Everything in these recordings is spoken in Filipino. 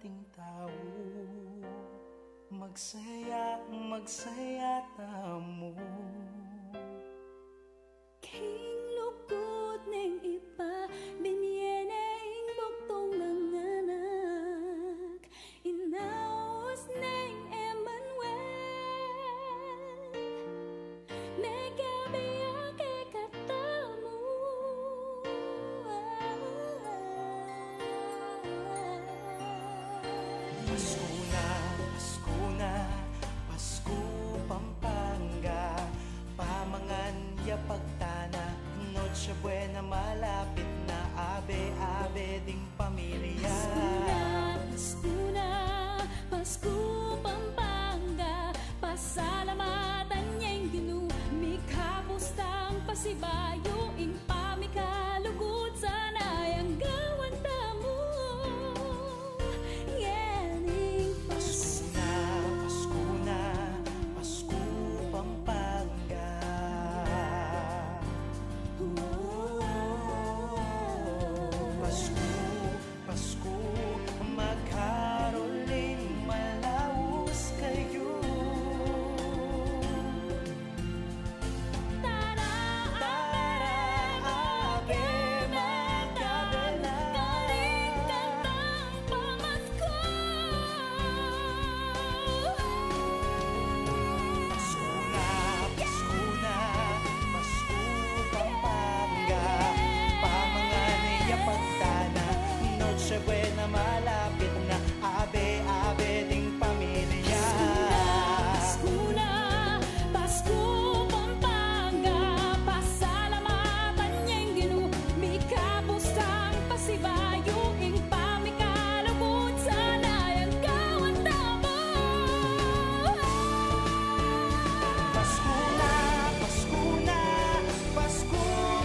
ating tao. Magsaya, magsaya tamo. King lukot ng ipa, binyening buktong nanganak, inaos ng Emmanuel, nagabiyak ikatamu. Pasko na, Pasko na, Pasko Pampanga, pamangan ya pagtana, Noche Buena malapit na, abe-abe ding pamilya. Pasko na, Pasko Pampanga, pasalamatan niya'y ginu, mikapustang pasibayo, in pamikalugod sana yung gawan tamo. Yaning Pasko na, Pasko na, Pasko Pampanga. Pasko, Pasko, magkaroling malaos kayo. Tara, Tara, abe, magkabela. karing kantang pamasko. Pasko na, Pasko na, Pasko Pampanga, pamangan niya pagtana, Noche Buena malapit na, abe-abe ding pamilya. Pasko na, Pasko Pampanga, pasalamatan niya'y ginu, mikapustang pasibayo, ing pamikalugod sana yung gawan tamo. Pasko na, Pasko na, Pasko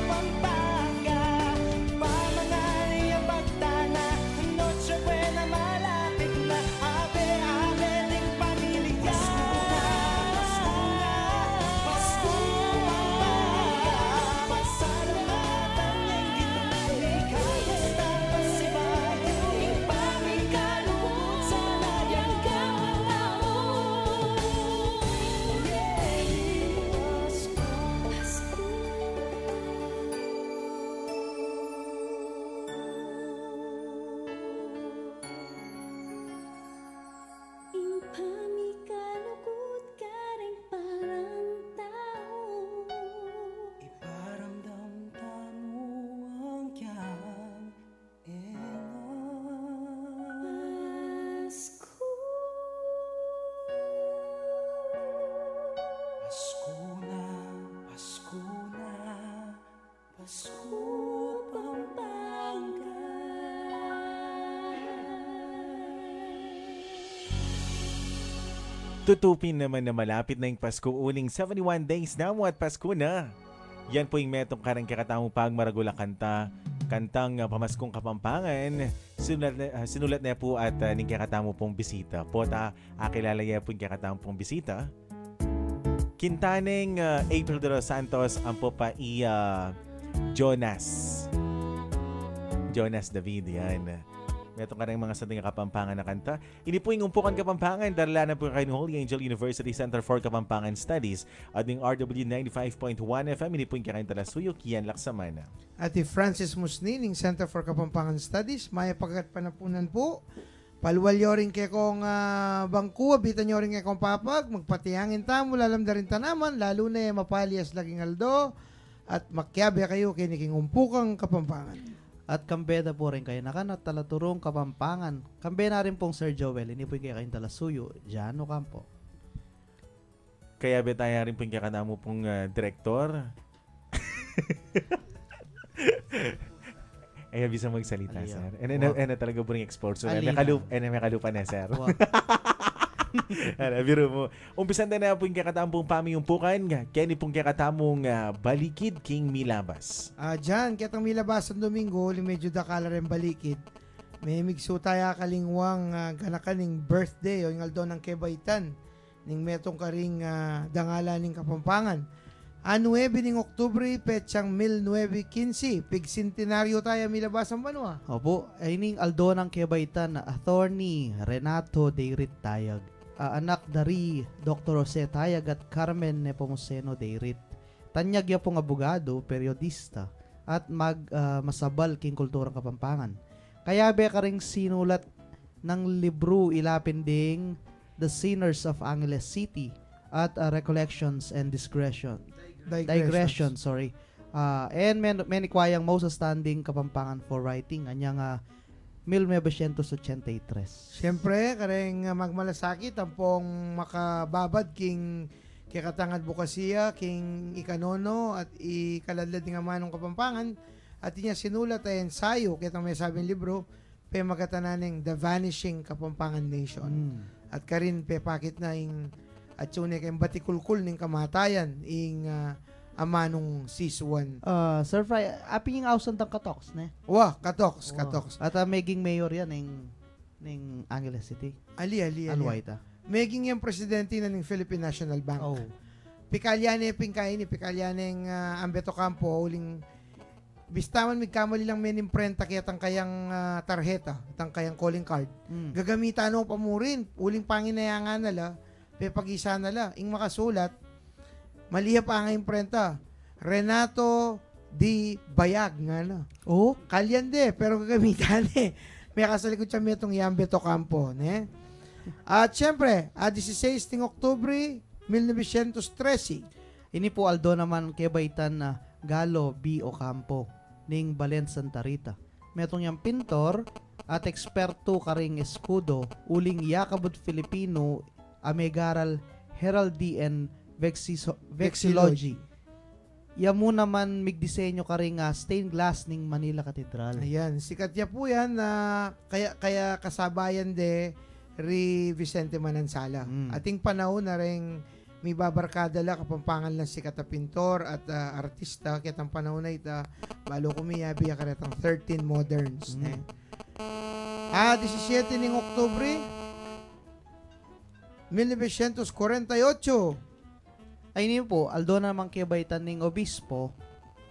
Pampanga, pamangan niya pagtana, Noche Buena malapit na, abe-abe ding pamilya. Pasko na, Pasko Pampanga, pasalamatan niya'y ginamit, kamusta pasibayo, ing pamikalugod sana yung gawan tamo. Ing pamikalugod ka rin parang tao. Iparamdam tamo ang kiyang Pasko. Pasko na, Pasko na, Pasko Pampanga. Tutupin naman na malapit na yung Pasko, uling 71 days na mo at Pasko na. Yan po yung metong karang kakatamo pag maragula kantang Pamaskong Kapampangan. Sinulat na po at ning kakatamo pong bisita. Po ta akilala niya po yung kakatamo pong bisita. Kintaneng April de los Santos ang po pa Jonas David yan. Meron ka ng mga sa tinga Kapampangan na kanta. Ini po yung Umpukan Kapampangan. Darla na po kayo ng Holy Angel University Center for Kapampangan Studies at ng RW 95.1 FM. Ini po yung kakain talasuyo. Kian Laksamana. Ati Francis Musnining, Center for Kapampangan Studies. Maya pagkat panapunan po. Palwalyo rin kay kong bangku. Abitan nyo rin kay kong papag. Magpatiyangin tamo. Lalamda rin tanaman. Lalo na yung mapalias laging aldo. At makyabe kayo kiniking Umpukang Kapampangan. At kambeda po rin kayo nakanat talaturong Kapampangan. Kambe na rin pong Sir Joel. Ini po yung kayong talasuyo. Jano Campo. Kaya betaya rin po yung kakadamo pong direktor. Ay, bisa magsalita, Aliya. sir. And talaga po rin export. So, may kalupa na, sir. Biro mo. Umpisan na po yung kakatampong pamiyumpukan. Kaya ni pong kakatamong Balikid King Milabas. Diyan, kitang Milabas ang Domingo, medyo dakala rin Balikid. May migso tayo kalingwang ganakaning birthday o yung aldo ng Kebaitan. Ning metong karing dangala ning Kapampangan. A 9 ning Oktubre, petsang 1915, pigsentenaryo tayo milabasang banwa. Opo, ay ning aldonang kebaitan na attorney Renato Deirit Tayag. Anak dari Dr. Jose Tayag at Carmen Nepomuceno Deirit. Tanyag ya pong abogado, periodista, at masabal king kulturang Kapampangan. Kaya be ka ring sinulat ng libro ilapin ding The Sinners of Angeles City at Recollections and Digression, sorry. And many kwayang most outstanding Kapampangan for writing. Anyang 1983. Siyempre, kareng magmalasakit ang pong makababad king kikatangad bukasiya, king ikanono at ikaladlad nga manong Kapampangan at inya sinulat ay ensayo, kitang may sabing libro, pe magatananeng The Vanishing Kapampangan Nation. At karin pe pakit na ing at yun kayong batikulkul ning kamatayan ing amanong siswan. Sir Fry, api yung ausan tang katoks, ne? Wah, katoks. At maging mayor yan ng Angeles City. Ali. Alwaita. Maging yung presidente na ng Philippine National Bank. Oh. Pikalyane ng Ambeto Campo, uling bistaman kamali lang menimprenta kaya tang kayang tarheta, tang kayang calling card. Gagamitan pa mo rin, uling panginayangan nala, pag-isa nala, ing makasulat, maliha pa ang imprenta. Renato D. Bayag nga na. Oh? Kalyan de, pero gagamitan May kasalikod siya may itong Ambeto Campo, ne? At syempre, 16 ng Oktubre, 1913. Ini po aldo naman kebaitan na Galo B. Ocampo ning Balen Santa Rita. Metong yang pintor at eksperto karing eskudo uling yakabot Filipino amegaral heraldry vexillology. Yamu naman migdisenyo karing stained glass ning Manila Cathedral. Ayan, sikat niya po yan na kaya kasabayan de Ri Vicente Manansala. Ating panahon na rin may babarkada la Kapampangan lang sikat na pintor at artista kitang panahon na ita balo kumiyabi karetang 13 moderns. 17 ng Oktubre 1948. Ay niyo po, aldo naman kebaitan ning obispo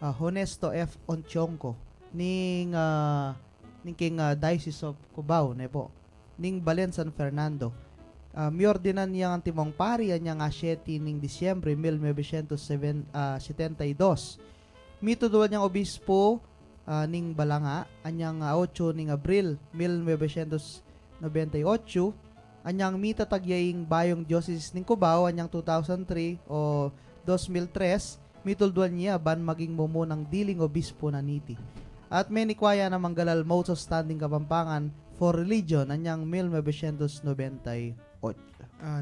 Honesto F. Onchonco ning king Diocese of Cubao ne po ning Balen San Fernando. Miordinan niya ang timong pari niya nga 7 ning Disyembre 1972. Mitudol niyang obispo ning Balanga anyang 8 ning Abril 1998. Anyang mitatagyaing bayong diocese ning Cubao anyang 2003 o 2003 mitulduan niya ban maging mumo ng diling obispo na niti. At may nikwaya na manggalal most outstanding Kapampangan for religion anyang 1998.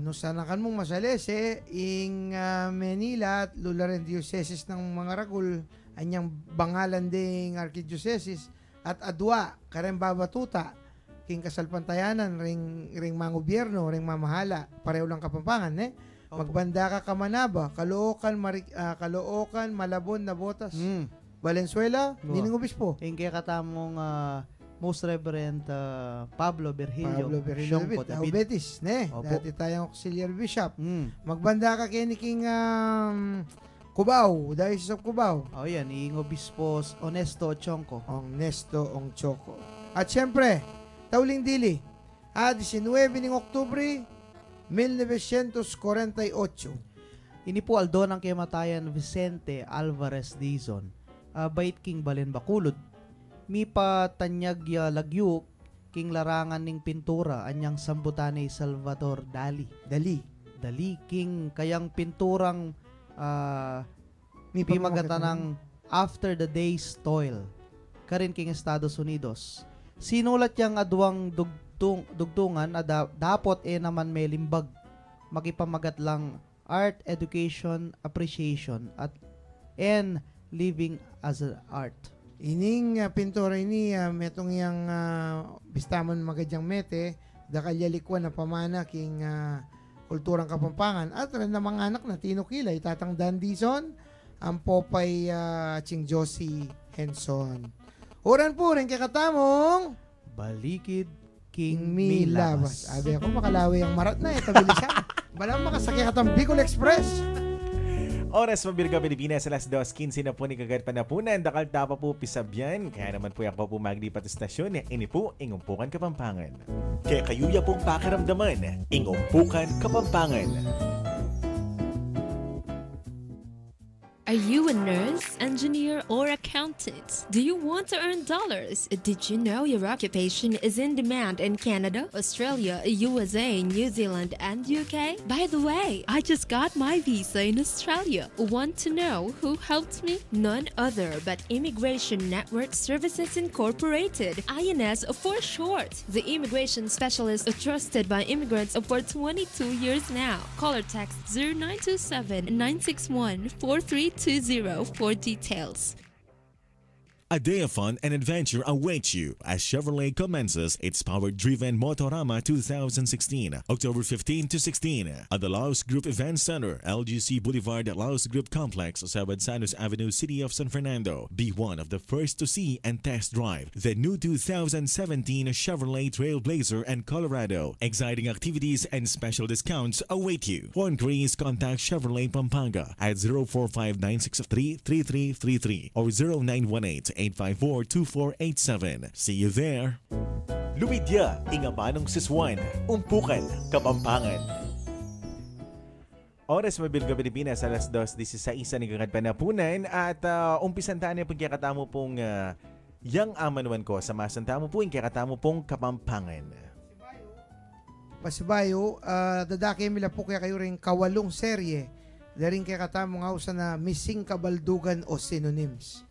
No sana kan mong masales ing Manila at lularen diocese ng mga ragul anyang bangalan ding arkidiocese at adwa karen babatuta king kasalpantayanan ring mga gobyerno ring mamahala pareho lang Kapampangan magbanda ka Kamanaba Caloocan Malabon Nabotas Valenzuela nining obispo ing kaya katamong Most Reverend Pablo Virgilio Betis dati tayong auxiliary bishop magbanda ka kay king Cubao Diocese of Cubao yan ing obispo Honesto Ochonco at syempre tauling dili 19 ng Oktubre 1948. Ini po aldo ng kematayan Vicente Alvarez Dizon Bait King Balen Bacolod mi patanyag ya lagyo king larangan ning pintura anyang sambutane Salvador Dali king kayang pinturang mi pamagantanang After the Day's Toil karin king Estados Unidos. Sinulat yang aduang dugtungan dapot naman may limbag makipamagat lang art education appreciation and living as an art. Ining pintura ini metong yang bistaman magadyang mete dakalyalikwan na pamana king kulturang Kapampangan at rin na mga anak na tinukila itatang Dandison ang Popay Ching Josie Henson. Oran po rin kakatamong Balikid King Milabas. Milabas. Abi ako makalawi ang marat na tabilisan. Balang makasakit ang Bicol Express. Oras Mabilga Pilipinas, alas 2:15 na po ni Kagad Panapunan. Dakal tapa po pisabyan. Kaya naman po ako po maglipat istasyon. Ini po, Ingumpukan Kapampangan. Kaya kayuya pong pakiramdaman. Ingumpukan Kapampangan. Are you a nurse, engineer, or accountant? Do you want to earn dollars? Did you know your occupation is in demand in Canada, Australia, USA, New Zealand, and UK? By the way, I just got my visa in Australia. Want to know who helped me? None other but Immigration Network Services Incorporated, INS for short. The immigration specialist trusted by immigrants for 22 years now. Call or text 0927-961-4320 for details. A day of fun and adventure awaits you as Chevrolet commences its power-driven Motorama 2016, October 15 to 16, at the Laos Group Event Center, LGC Boulevard, Laos Group Complex, Sanos Avenue, City of San Fernando. Be one of the first to see and test drive the new 2017 Chevrolet Trailblazer and Colorado. Exciting activities and special discounts await you. For inquiries, contact Chevrolet Pampanga at 045-963-3333 or 0918-854-2487. See you there. Lumidya, Ingamanong Siswan, Umpukan, Kapampangan. Oras Mabilga Pilipinas, alas 2:16 ni Kagad Panapunan at umpisan tayo pong kakatamo pong yang amanuan ko sa masantamo po yung kakatamo pong Kapampangan. Pasibayo, dadaki mila po kaya kayo rin kawalong serye. Daring kaya katamo nga usa na missing kabaldugan o synonyms.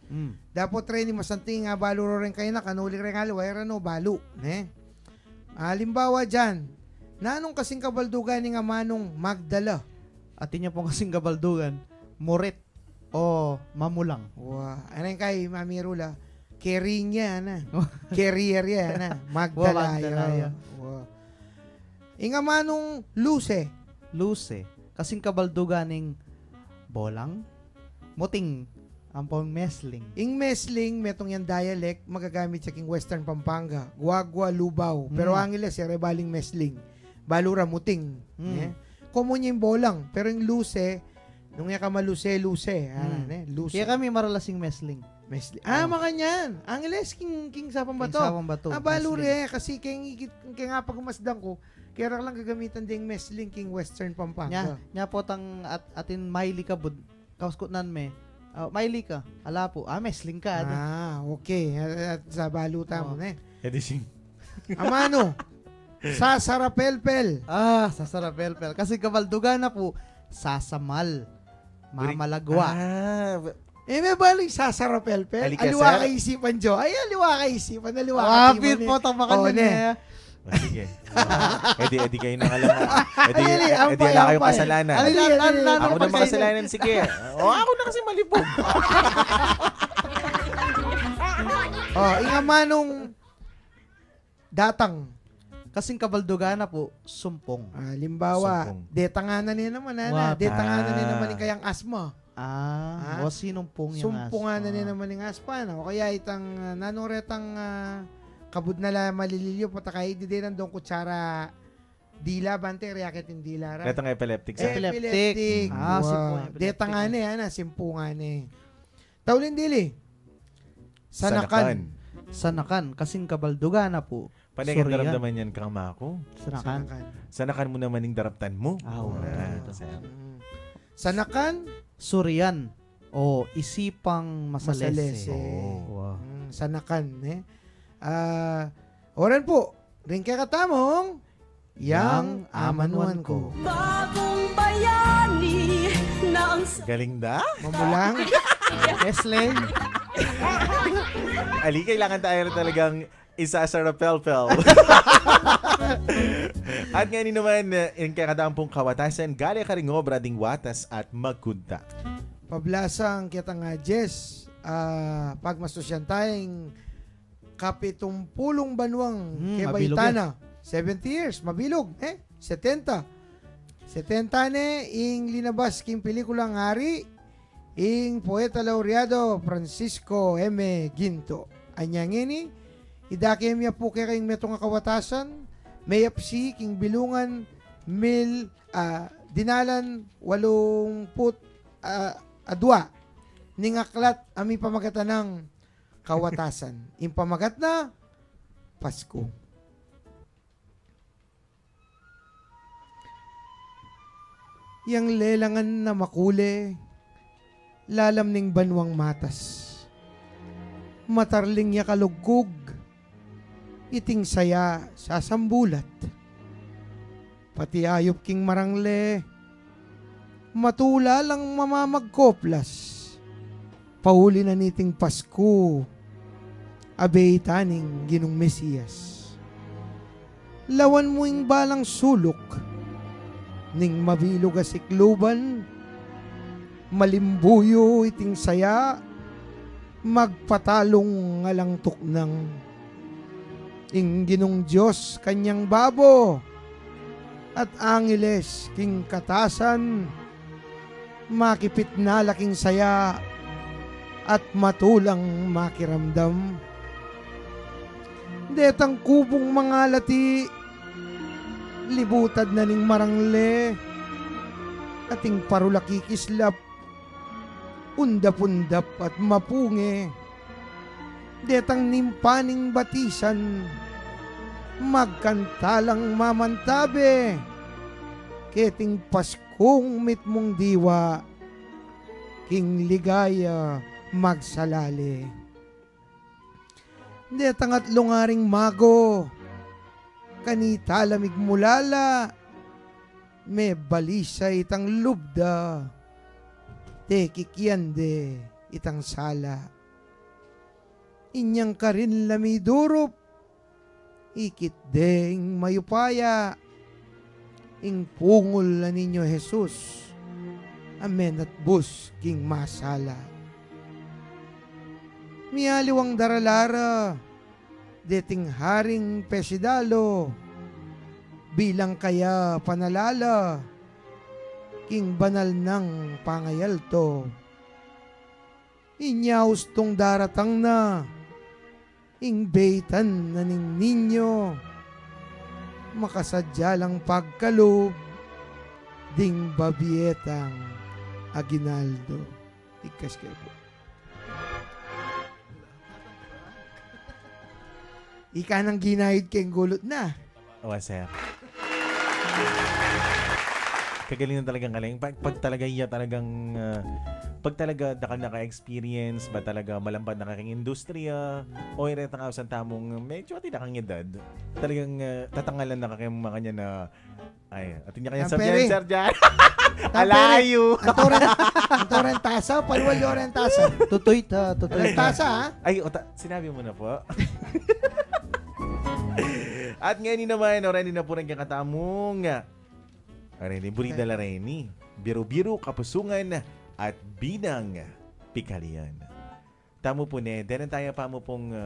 Dapat rin ni masanting nga balo rin kayo na kanuli rin nga luwera no balo. Halimbawa dyan, nanong kasing kabaldugan ni nga manong Magdala? Atin niya pong kasing kabaldugan, Moret o Mamulang. Wow. Ano yung kay Mami Rula? Carry niya na. Carrier yan na. Magdalaya. Wow. Inga manong Luce. Luce, kasing kabaldugan ng Bolang, Muting, ampong Mesling. Ing Mesling, metong yan dialect, magagamit sa king Western Pampanga. Guagua, Lubaw. Pero Angeles, rebaling Mesling. Balura, Muting. Common yung Bolang. Pero yung Luce, nung yung kamaluse, Luce. Luce. Kaya kami maralasing Mesling. Mesling. Mga nyan. Angeles, king Sapang Bato. King Sapang Bato. Balure, kasi kaya nga pag umasdang ko, kaya lang gagamitan ding Mesling king Western Pampanga. Nya po tang atin maili ka bud. Kauskutnan me. Maili ka. Ala po. Mesling ka. Okay. At sa baluta mo na Edising. Amano? Sasarapelpel. Sasarapelpel. Kasi kabaldugan na po, sasamal. Mamalagwa. May baling sasarapelpel. Aliwa kaisipan, Jo. Ay, aliwa kaisipan. Aliwa kaisipan. Po, tamakan niya. Sige. Edi kayo nang alam na. Edi wala kayong kasalanan. Ako na makasalanan, sige. Ako na kasi malibog. Inga manong datang. Kasing kabaldugan na po, sumpong. Halimbawa, detanganan niya naman, detanganan niya naman yung kayang asma. O sinong pong yung asma? Sumpunganan niya naman yung aspa. O kaya itang nanoretang kabud na la malililyo po takay di din nandong kutsara dila bante reaket in dila ra. Retang epileptic. Epileptic. Detangane simpungane. Taulin dili. Sanakan. Kasing kabaldugan na po. Panay naramdaman yan kang mako. Sanakan mo naman yung daraptan mo. Sanakan. Surian. O isipang masalese. Sanakan. Oran po. Ring kaya katamong yang amanuan ko. Bagong bayani na ang Galing da? Mamulang. Mesling. Ali, kailangan tayo talagang isa sa rapel-pel. At ngayon naman, yung kakadampong kawatasan, gali ka rin obra ding watas at magkunta. Pablasang kita nga, Jess, pagmasosyan tayong kapitumpulong banwang kebaitana. 70 years, mabilog. 70. 70 ing linabas king pelikulang Hari, ing poeta laureado Francisco M. Ginto. Anyang ini, idaki miya po kaya kayong metong kawatasan, mayapsi king bilungan dinalan 80 adwa ning aklat ami pamagatan ng kawatasan. Impamagat na Pasko. Yang lelangan na makule, lalam ning banwang matas. Matarling ya kalugkog, iting saya sa sambulat. Pati ayop king marangle, matula lang mamamagkoplas. Pauli na niting Pasko, abay taning ginong Mesiyas. Lawan mo ing balang sulok, ning mabilog asikluban, malimbuyo iting saya, magpatalong ngalang tuknang. Ing ginong Diyos kanyang babo, at angeles king katasan, makipit na laking saya, at matulang makiramdam. Detang kubong mga lati, libutad na ning marangle, ating parulakikislap, undap-undap at mapunge. Detang nimpaning batisan, magkantalang mamantabe, keting Paskong mitmong diwa, king ligaya magsalali. Detang at lungaring mago, kanita lamig mulala, may balisa itang lubda, te kikyande itang sala. Inyang karin lamidurup, ikit deng mayupaya, ing pungol na ninyo Jesus, amen at bus king masala. Mialiwang daralara, deting haring pesidalo, bilang kaya panalala, king banal ng pangayalto. Inyaus tong daratang na, ing beitan na ning ninyo, makasadya lang pagkalob, ding babietang aginaldo. Ikas kayo po. Ika nang ginahid kayong gulot na. Oh, sir. Kagaling na talagang galing. Pag talaga iya talagang pag talaga naka-experience ba talaga malambad na kaking industriya o iret ang ausan tamong medyo ati nakang edad talagang tatangalan na kakayong mga kanya na ay atin niya kanya sabihan sir dyan alayo ang torrentasa palwal torrentasa Tutoy torrentasa ha ay sinabi mo na po. At ngayon naman ready na po rin kang katamong Reni Burida la Reni biro-biro kapusungan at binang pikalian. Tamo po ne, denan tayo pa mo pong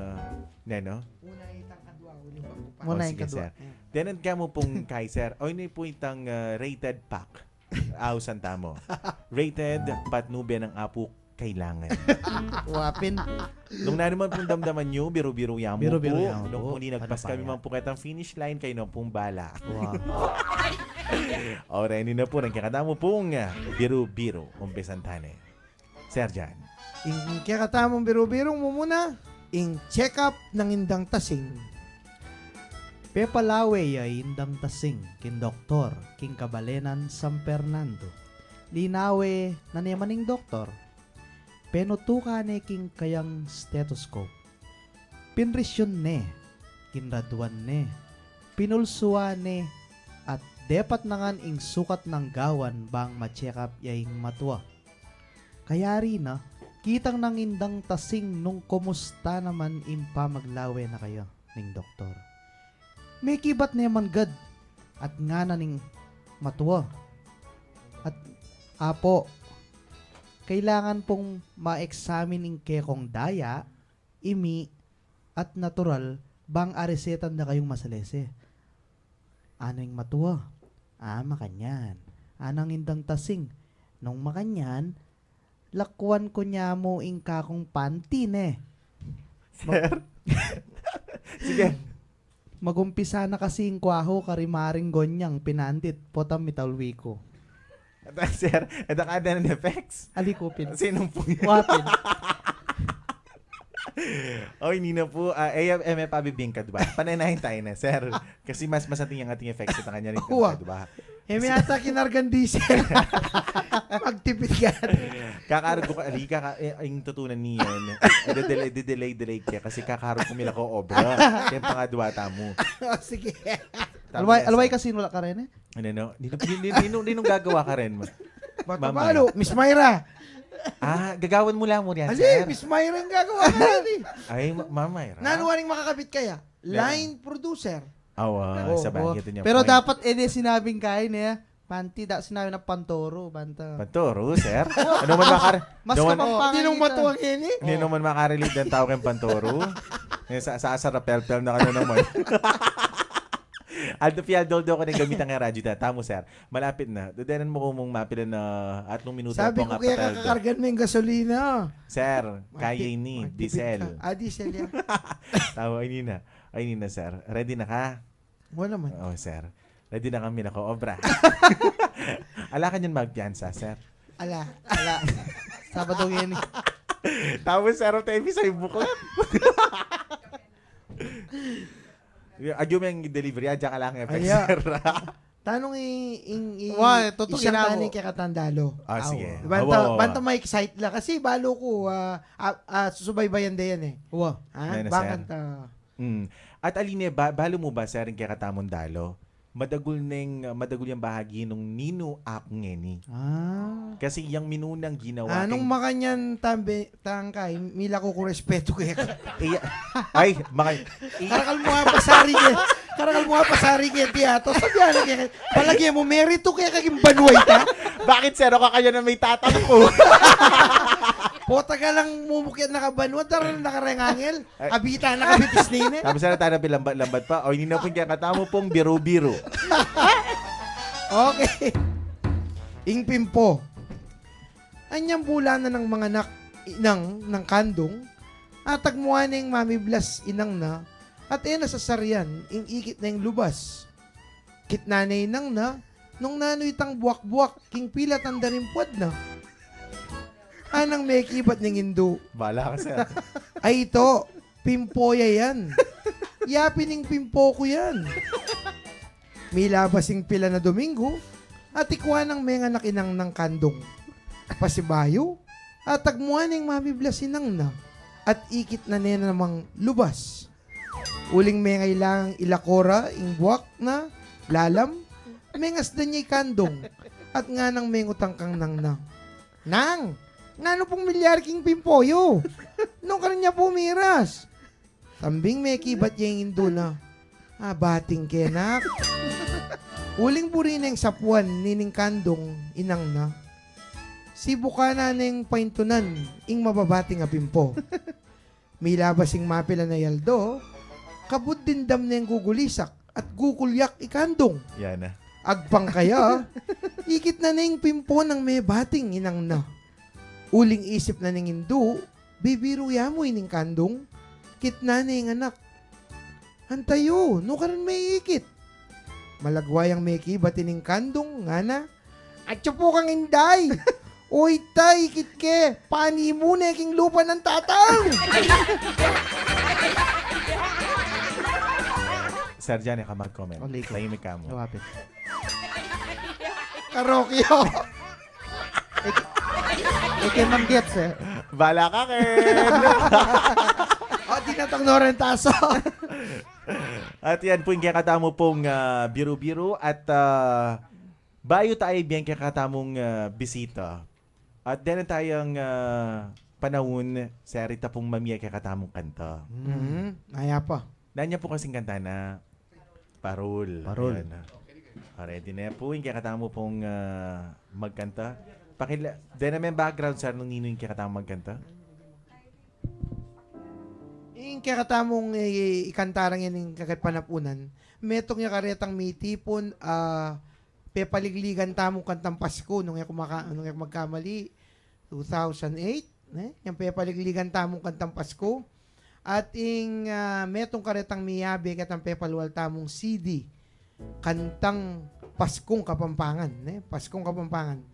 neno? Una itang kadwa, uli ba? Muna yung sige, kadwa. sir. Denan ka mo pong Kaiser. O ini po itang rated pack. Ausan tamo. Rated patnube ng apo kailangan. Wapin. Nung naman pong damdaman nyo, biro-biro yamo Biro-biro po. yamo Nung po. po nagpas Ano kami pa man po kitang finish line, kayo nung pong bala. Wow. O, ready na po. Nagkakadamo pong biro-biro. Umpisan tane. Sir Jan. Ing kakatamong biro-birong mo muna, ing check-up ng indang tasing. Pepalawe ay indang tasing kin doktor king kabalenan San Fernando. Linawe na niyamaning doktor. Penutuka ne king kayang stethoscope. Pinrisyon ne, kinraduan ne, pinulsuan ne, at depat nangan ing sukat ng gawan bang ma-check up yaing matwa. Kaya rin na, kitang nangindang tasing nung kumusta naman impa maglawe na kayo ning doktor. May kibat na yaman gad at nga na ning matwa. At apo, kailangan pong ma-examine ing kekong daya, imi, at natural bang aresetan na kayong masalese. Ano yung matuwa? Makanyan. Anang indang tasing. Nung makanyan, lakwan ko niya mo ing kakong pantin eh. Sige. Magumpisa na kasi ing kwaho karimaring gonyang pinandit potam mitalwi ko. Sir, ito ka ng effects. Alikupin. Sinong po yun? Wapin. Oy, Nina po, AFM pabibingkad ba? Pananahin tayo na, sir. Kasi mas masating yung ating effects sa kanya rin. Uwa. Diba? May ata kinargan diesel. Magtipid ka. Kakarog ko, yung tutunan niyan, delay kaya kasi kakarog ko mila ko obra. Kaya pa nga duwata mo. Sige. Alway kasi nula ka rin eh. Ano, di nung gagawa ka rin. Bata Mamaya. palo. Miss Myra. Gagawan mo lang mo yan, Ali, sir. Miss Myra ang gagawa ka natin. Ay, mamay. Nanuwaring makakabit kaya? Line producer. Sa bagay ito niya. Pero dapat sinabing kain eh. Panty, sinabi na pantoro. Banta. Pantoro, sir? Ano man Mas kapampangan Hindi nung kita. matuwang yan eh. Hindi naman makarelate ng tao kayong Pantoro. Sa sarapel-pel na ka naman. Aldo Fialdoldo ko na gamitan ng radyo na. Tamo, sir. Malapit na. Dodenan mo kung mong mapilan na 3 minuto Sabi po ko kaya kakakargan mo yung gasolina. Sir, kaya ni. Diesel. Diesel yan. Tama, ay nina, sir. Ready na ka? Wala naman. Oo, sir. Ready na kami na ko, obra. Ala ka niyan magpiansa, sir. Ala. Sabado yan eh. Tapos, sir, of TV sa buklat. Adyo mo yung delivery, adya ka lang yung effects, Aya. sir. Tanong tutugin isang na tani mo. kay katandalo. Sige. Banta may excite la. Kasi balo ko, susubaybayan din yan eh. Uwa. Yan na, Bakit? At Aline, balo mo ba, sir, kay katamon dalo? Madagul yung bahagi nung Nino app ngeni. Kasi yung minunang ginawa. Anong makanyan tangkay, mila ko respeto kaya ka. Ay, Karakal mo nga pasari kaya. Karakal mo nga pasari kaya tiyato. Sabihan na kaya. Palagyan mo, merito kaya kaging banway ta. bakit sir ako kayo na may tatampo? Pota ka lang mumukyan nakabanwa, tara na nakarengangel. Abita nakabitis nini. Tapos na tayo na lambat pa. O, hindi na po kaya katamo pong biro-biro. Okay. Ing pimpo. Anyang bulanan ng mga ng kandong. Atagmuan ng Mami Blas inang na. At nasasaryan, ing ikit na yung lubas. Kitnanay nang na. Nung nanoy tang buwak-buwak, king pila tandarin puwad na. Anang may kibat ng Indo. Bala ka, sir. Ay ito, pimpoya yan. Yapining pimpo ko yan. May labasing pila na Domingo at ikuha ng mga nakinang ng kandong. Pasibayo at tagmuan ng Mami Blasinang na at ikit na nena namang lubas. Uling may ngailangang ilakora, ingbuak na, lalam, mengas na niya'y kandong at nga nang mengutang kang nang. Nang! Ngano pong milyar king pimpoyo? Nung ka niya pumiras. Tambing may kibat yung indo na. Bating kenak. Uling buri ng sapuan nining kandong inang na. Sibuka na ng paintunan ing mababating a pimpo. May labasing mapila na yaldo. Kabud din dam ng gugulisak at gukulyak ikandong. Yan na. Agpang kaya, ikit na ng pimpo ng may bating inang na. Uling isip na ng Indo, bibiro ya mo ining kandong, kitna na yung anak. Antayo, no karan may ikit. Malagwayang may kibat ining kandong, nga na. At po kang inday. Uy, tay, ikit ke, pani mo na king lupa ng tatang. Sir, dyan ka mag-comment. Ulit ko. Tahimik ka mo. Wapin. Karokyo. Ike man gets eh. Bala ka, Ken! Tinatang norentaso. At yan po yung kakatamo pong biro-biro at bayo tayo biyan kakatamong bisita. At din tayong panahon sa Rita pong mamiya kakatamong kanta. Aya pa. Nanya po kasing kanta na Parol. Parol. Yan. Ready na po yung kakatamo pong magkanta. Din naman background sir nung nino yung kakatamo magkanta. Yung kakatamong ikantarang yan yung kakatpanapunan, metong yung karetang may tipon, pepaligligan tamong kantang Pasko nung yung magkamali, 2008, yung pepaligligan tamong kantang Pasko, at yung metong karetang miyabe katang pepaluwal tamong CD, kantang Paskong Kapampangan, Paskong Kapampangan.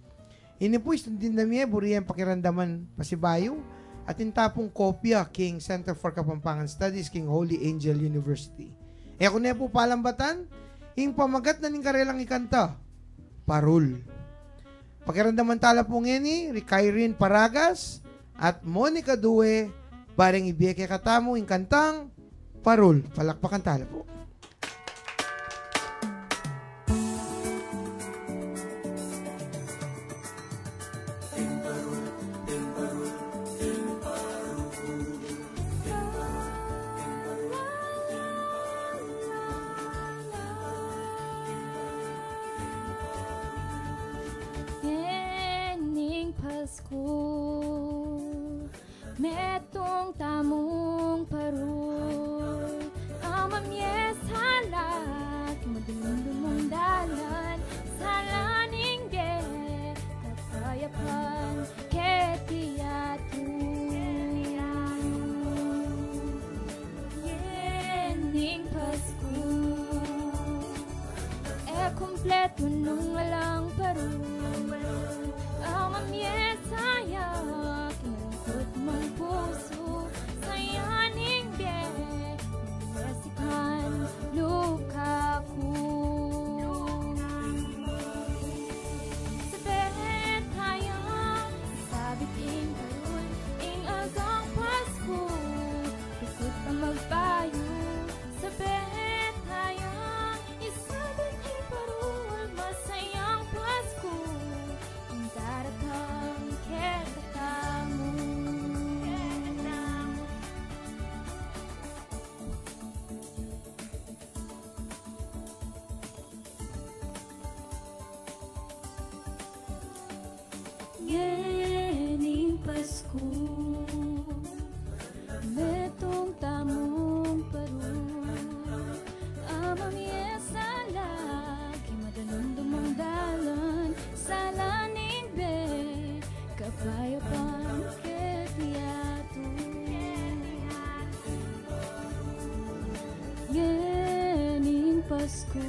Inipuis din namie buriyan pakirandaman pasibayo at intapong kopya King Center for Kapampangan Studies King Holy Angel University. E kung po palambatan, ing pamagat na ning karelang ikanta, Parul. Pakirandaman tala po ngeni, Rikairin Paragas at Monica Due, bareng ibiyeke katamo ing kantang Parul. Palakpakan tala po. Metong tamong parol Amamyes halat Madumdumong dalan Salaning ge Kakayapan Ketiyatu Yening Pasko Kompleto nung walang parol Amamyes hayak Kinangkot mong puso Sayaning ge Mesikan luka ko Sabet hayang Sabit ing parol Ing agang Pasko Bukod pa magbayo Sabet hayang Isabit ing parol Masayang Pasko Ang daratang ketatamu Yening Pasko Metong tamong parol Amamiyes alagi Madanumdumong dalan Salaning be Kapayapan ketiyatu Yening Pasko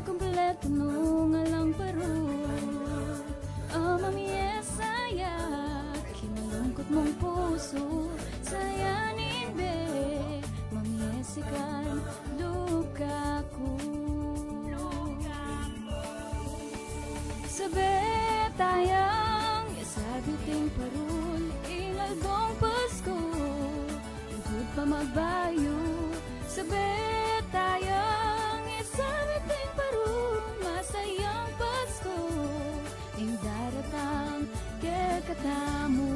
Kompleto nung alang parol Amamiyes ayak Kinalungkot mong puso Sayanin be Mamiyesikan luka ko Sabet tayang Isabiting parol Inaldong Pasko Bukod pa magbayo Sabet tayang Isabiting parol Masayang Pasko Ing daratang kekatamu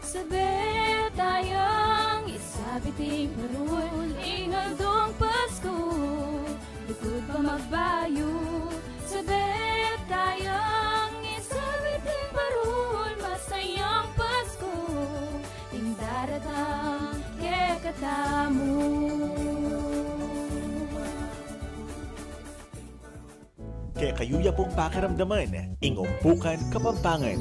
Sabet tayang Isabiting parol Inaldong Pasko Bukod pa magbayo Sabet tayang Isabiting parol Masayang Pasko Ing daratang kekatamu Kaya kayuya pong pakiramdaman, ingumpukan Kapampangan.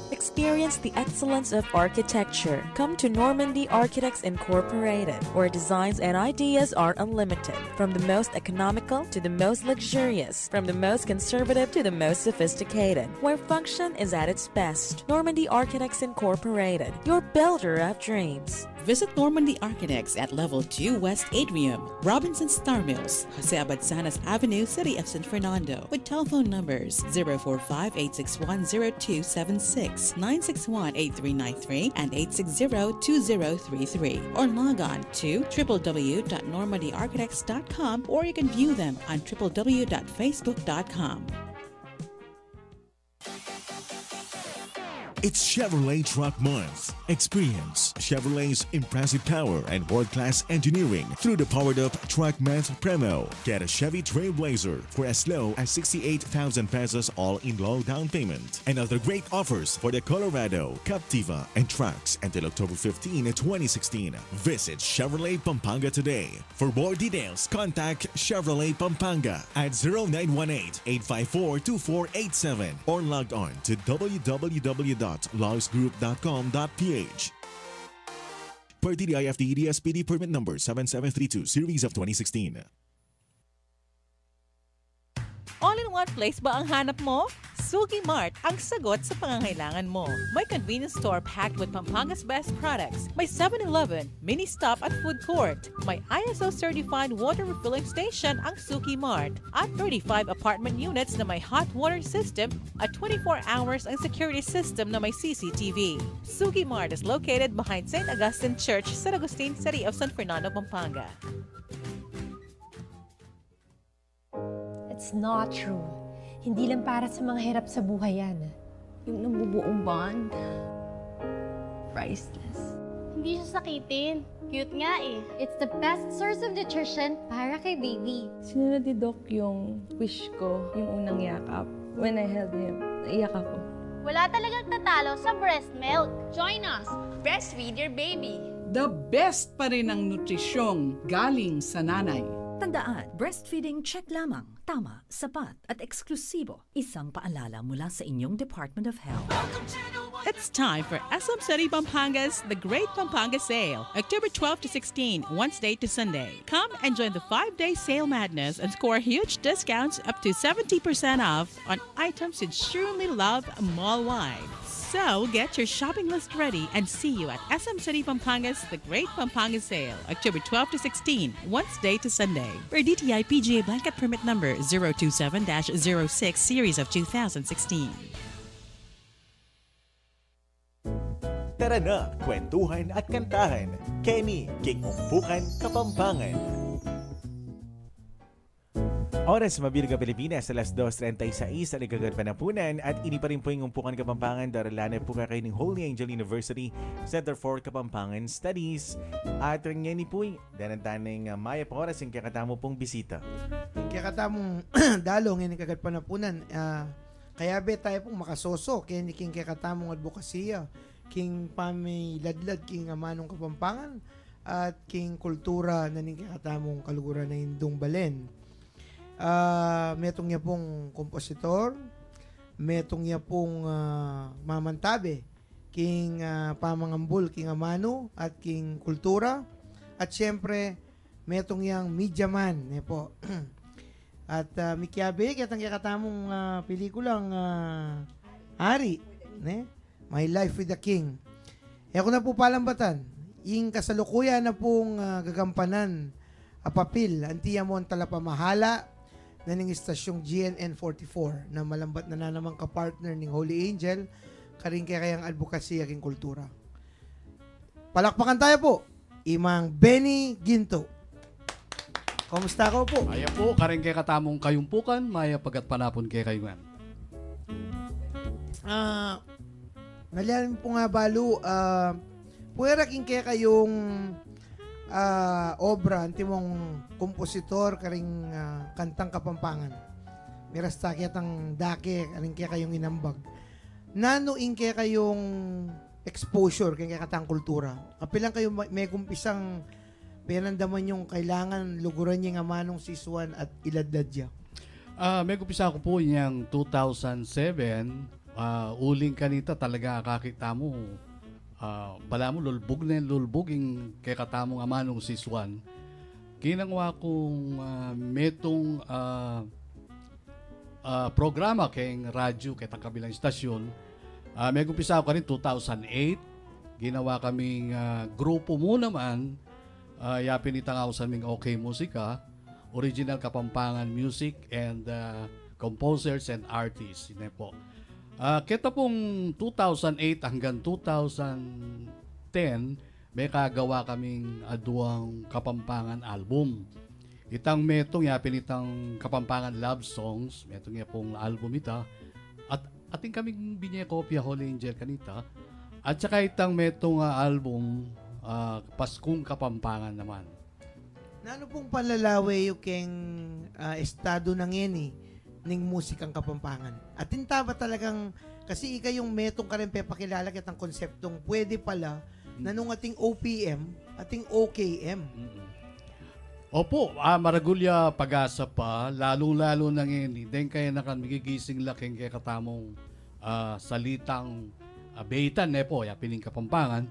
Experience the excellence of architecture. Come to Normandy Architects Incorporated, where designs and ideas are unlimited. From the most economical to the most luxurious, from the most conservative to the most sophisticated, where function is at its best. Normandy Architects Incorporated, your builder of dreams. Visit Normandy Architects at Level 2 West Atrium, Robinson Star Mills, Jose Abadsanas Avenue, City of San Fernando, with telephone numbers 045-861-0276, 961-8393, and 860-2033, or log on to www.normandyarchitects.com, or you can view them on www.facebook.com. It's Chevrolet Truck Month. Experience Chevrolet's impressive power and world-class engineering through the powered-up Truck Month promo. Get a Chevy Trailblazer for as low as 68,000 pesos all in low down payment. And other great offers for the Colorado, Captiva, and trucks until October 15, 2016. Visit Chevrolet Pampanga today. For more details, contact Chevrolet Pampanga at 0918-854-2487 or log on to www.logsgroup.com.ph. per DTI-FD DSPD permit number 7732 series of 2016. All in one place ba ang hanap mo? Sugi Mart ang sagot sa pangangailangan mo. May convenience store packed with Pampanga's best products. May 7-Eleven, mini stop at food court. May ISO certified water refilling station ang Sugi Mart. At 35 apartment units na may hot water system at 24 hours ang security system na may CCTV. Sugi Mart is located behind St. Augustine Church, San Agustin, City of San Fernando, Pampanga. It's not true. Hindi lang para sa mga hirap sa buhay yan. Yung nabubuong bond, priceless. Hindi siya sakitin. Cute nga eh. It's the best source of nutrition para kay baby. Sinunod ni Doc yung wish ko, yung unang yakap. When I held him, naiyak ako. Wala talagang tatalo sa breast milk. Join us. Breastfeed your baby. The best pa rin ang nutrisyong galing sa nanay. Tandaan, breastfeeding check lamang, tama, sapat at eksklusibo. Isang paalala mula sa inyong Department of Health. It's time for SM City Pampanga's The Great Pampanga Sale, October 12 to 16, Wednesday to Sunday. Come and join the 5-day sale madness and score huge discounts up to 70% off on items you'd surely love mall-wide. So get your shopping list ready and see you at SM City Pampanga's The Great Pampanga Sale, October 12 to 16, Wednesday to Sunday. For DTI PGA Blanket Permit Number 027-06 Series of 2016. Tara na, kwentuhan at kantahan. Kenny, King Umpukan, Kapampangan. Oras Mabiliga Pilipinas, alas 2:36 ang nagagad panapunan at ini pa rin po yung Umpukan Kapampangan. Daralanan po kayo ng Holy Angel University Center for Kapampangan Studies. At ngayon po danantaneng maya pa oras yung kakatamo pong bisita. Yung kakatamong dalong yung nagagad panapunan. Kaya be tayo pong makasoso. Kaya ni King kakatamong advokasya. King Pami Ladlad, King Amanong Kapampangan at King Kultura na ning kakatamong kaluguran na Indong Balen. Metong niya pong kompositor, metong niya pong mamantabe, King Pamangambul, King Amano, at King Kultura, at syempre, metong niyang media man, ne po. At Mikiabe, katang katamong pelikulang Ari, ne? My Life with the King. E ako na po palambatan, yung kasalukuyan na pong gagampanan, apapil, antiya mo ang talapamahala, na ning istasyong GNN 44 na malambat na namang kapartner ng Holy Angel karing kayang advocacy aking kultura. Palakpakan tayo po, Imang Benny Ginto. Kumusta ko po? Maya po, karing kay katamong kayumpukan, maya pagat panapon kay kayuman. Nalihan po nga balo, puwera king kaya kayong obra, antimong kompositor karing kantang Kapampangan. Miras takyat ang dake, karing kaya kayong inambag. Nano ing kaya kayong exposure, kaya katang kultura. Kapilang kayo may kumpisang pinandaman yung kailangan luguran niya nga manong siswan at iladladya. May kumpisa ko po yung 2007, uling kanita talaga kakita mo. Bala mo lulbog na lulbog yung kay katamong amanong siswan. Kinangwa kong metong programa kay radyo kay kabilang istasyon. May kumpisa ko rin 2008. Ginawa kaming grupo mo naman. Yapin itangaw sa aming OK Musika, original Kapampangan music and composers and artists. Yun po. Kita pong 2008 hanggang 2010, may kagawa kaming aduang Kapampangan album. Itang metong yapin itang Kapampangan love songs, metong ya pong album ita. At ating kaming binyekopya Holy Angel kanita. At saka itang metong album, Paskong Kapampangan naman. Nano pong panlalawe yung keng estado ng eni ning musikang Kapampangan. At ba talagang, kasi ika yung metong ka rin pepakilala kitang konseptong pwede pala na nung ating OPM, ating OKM. Opo, maragulya pag-asa pa, lalong-lalo na ngayon. Then kaya nakamgigising laking kaya katamong salitang beitan po, ya piling Kapampangan.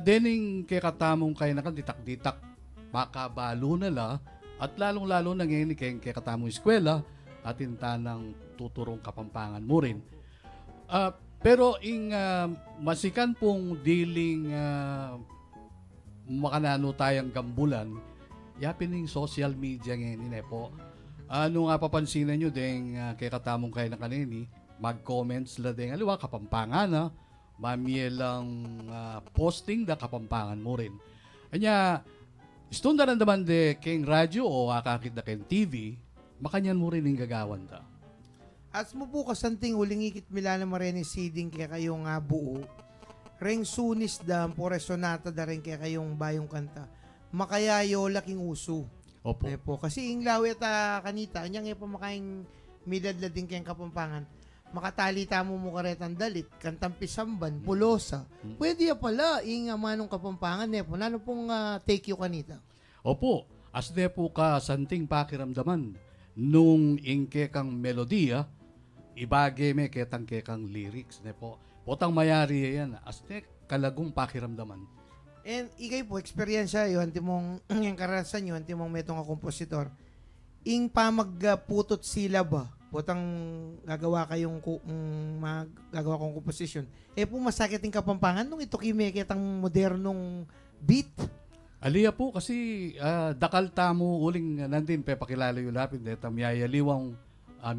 Dening kay katamong kay nakan ditak-ditak makabalo na la at lalong-lalo na ngayon kay katamong eskwela atin tanang tuturong kapampangan mo rin. Pero masikan pong dealing makanano tayong gambulan, yapin ng social media ngayon po. Ano nga papansinan nyo ding kay katamong kayo na kanini, mag-comments la ding aliwa kapampangan na, mamielang posting da kapampangan mo rin. Anya, istundaran naman de keng radyo o akakit na keng TV, makanyan mo rin yung gagawan da. As mo po kasanting uling ikit milana marene siding kaya kayong buo. Reng sunis da po resonata da rin kaya kayong bayong kanta. Makayayo laking uso. Opo. Po. Kasi yung lawet kanita, anyang pa makaing midadla din kayong kapampangan. Makatalita mo karetan dalit, kantang pisamban, pulosa. Pwede ya pala, manong kapampangan po. Nano pong take you kanita? Opo. As de po ka santing pakiramdaman nung ingke kang melodiya, ibage me ketang kekang lyrics ne po. Potang mayari yan. As de kalagong pakiramdaman. And ikay po, experiensya yun, antimong yung karanasan yun, antimong metong kompositor, ing pamagputot sila ba, potang gagawa kayong gagawa kong komposisyon, po masakit yung kapampangan nung ito kimikitang modernong beat. Aliya po kasi dakal tamo uling nandin pakilala yung lapid deta miyayaliwang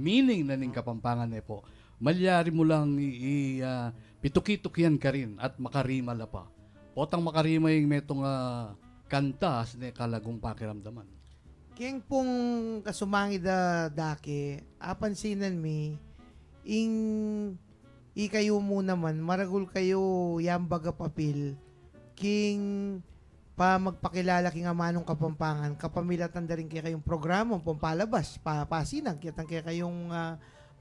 meaning na ning kapampangan po. Malyari mo lang pitukit-tukyan ka rin at makarima la pa. Potang makarima yung metong kanta ne kalagong pakiramdaman. Keng pong kasumangi da dake, apansinan mi, ikayo mo naman, maragul kayo yambaga papil, king pa magpakilala king amanong kapampangan, kapamilatan da rin kaya kayong programa, pampalabas, pasinag, kaya kayong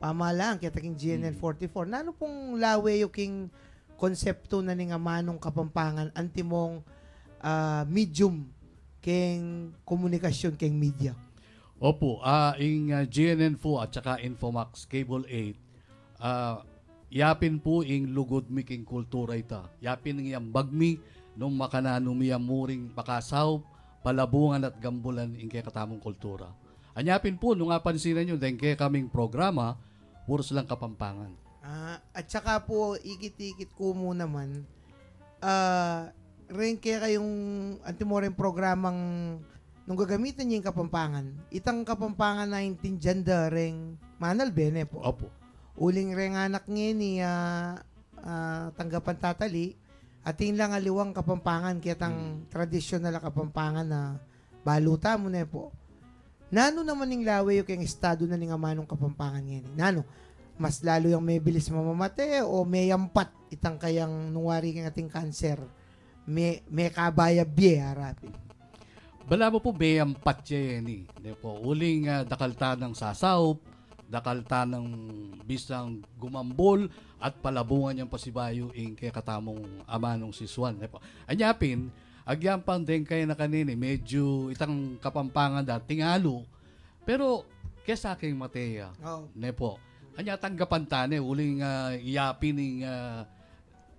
pamalaan, kaya king GNN 44. Nano pong lawe yung king konsepto na ning amanong kapampangan, antimong medium keng komunikasyon keng media. Opo, ing GNN4 at saka Infomax Cable 8, yapin po ing lugod mi king kultura ita. Yapin ng iyang bagmi nung makanano mi muring pakasaw, palabungan at gambulan ing kaya katamong kultura. Anyapin po, nung pansinan nyo, dahil kaya kaming programa, puros lang kapampangan. At saka po, ikit-ikit ko mo naman, rin kaya kayong antimoring programang nung gagamitin niyo yung kapampangan, itang kapampangan na intindihan da rin manal bene po. Opo. Uling rin anak ngayon ni tanggapan tatali, atin lang aliwang kapampangan, kaya tang tradisyonal na kapampangan na baluta mo na po. Nano naman yung lawe yung kayong estado na ng amanong kapampangan ngayon? Nano? Mas lalo yung may bilis mamamate o may yampat itang kayang nuwari kang ating cancer? May kabaya biye harapin. Bala mo po may yampat yan po. Uling dakalta ng sasawp, dakalta ng bisang gumambol at palabungan niyang pasibayo ing kaya katamong amanong siswan. Anyapin, agyampang din kayo na kanini, medyo itang kapampangan dating halo, pero kesa aking mateya. Po. Anya tanggapan tane, uling iyapin ng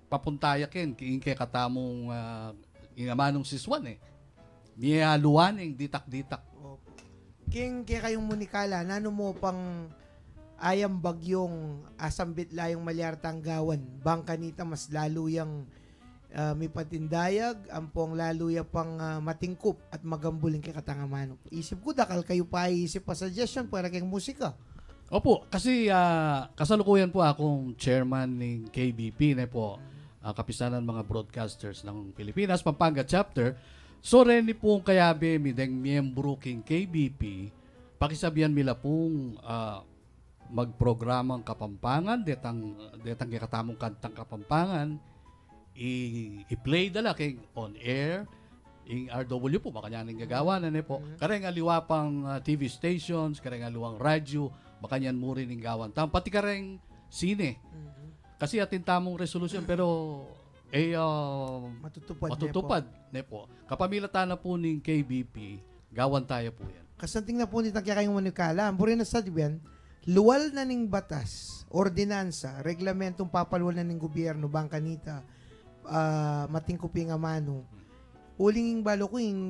papuntayakin kay katamong amanong siswan Miyaluan ng ditak-ditak. King kaya kayong munikala, nano mo pang ayam bagyong asambit layong malyar tanggawan, bang kanita mas lalo yung may patindayag, ampong lalo yung pang matingkup at magambuling kay katangamano. Isip ko, dakal kayo pa isip pa suggestion para kayong musika. Opo, kasi kasalukuyan po akong chairman ng KBP po. Kapisanan mga broadcasters ng Pilipinas, Pampanga Chapter. So, rin pong kayabe, mideng miyembro king KBP, pakisabihan mila pong magprogramang kapampangan, detang katamong kantang kapampangan, i-play dala kay on air, ing RW po, baka niyan ang gagawa na po. Kareng aliwapang TV stations, kareng aliwang radyo, baka niyan mo rin ang gawan. Pati kareng sine. Kasi atin tamong resolution pero matutupad po. Kapamilatan na po ng KBP, gawan tayo po yan. Kasanting na po nitang kaya kayong manikala, ang burin na sa diyan, luwal na ning batas, ordinansa, reglamentong papaluwal na ning gobyerno, bangkanita, matingkuping amano. Uling balo ko yung